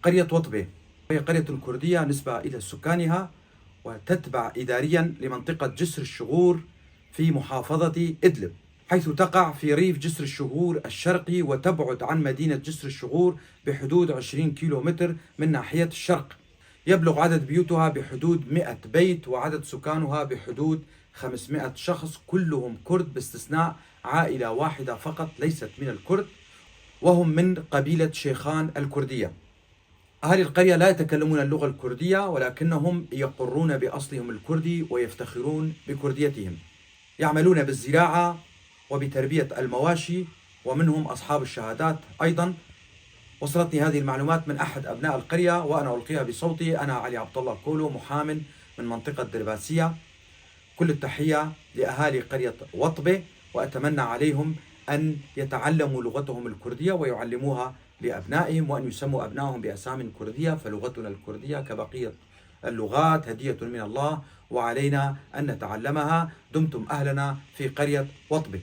قرية وطبة وهي قرية كردية نسبة إلى سكانها، وتتبع إداريا لمنطقة جسر الشغور في محافظة إدلب، حيث تقع في ريف جسر الشغور الشرقي، وتبعد عن مدينة جسر الشغور بحدود 20 كيلومتر من ناحية الشرق. يبلغ عدد بيوتها بحدود 100 بيت، وعدد سكانها بحدود 500 شخص، كلهم كرد باستثناء عائلة واحدة فقط ليست من الكرد، وهم من قبيلة شيخان الكردية. أهل القرية لا يتكلمون اللغة الكردية، ولكنهم يقرون بأصلهم الكردي ويفتخرون بكرديتهم. يعملون بالزراعة وبتربية المواشي، ومنهم أصحاب الشهادات أيضا. وصلتني هذه المعلومات من أحد أبناء القرية وأنا ألقيها بصوتي. أنا علي عبد الله كولو، محام من منطقة درباسية. كل التحية لأهالي قرية وطبة، وأتمنى عليهم أن يتعلموا لغتهم الكردية ويعلموها لأبنائهم، وأن يسموا أبنائهم بأسامي كردية، فلغتنا الكردية كبقية اللغات هدية من الله، وعلينا أن نتعلمها. دمتم أهلنا في قرية وطبة.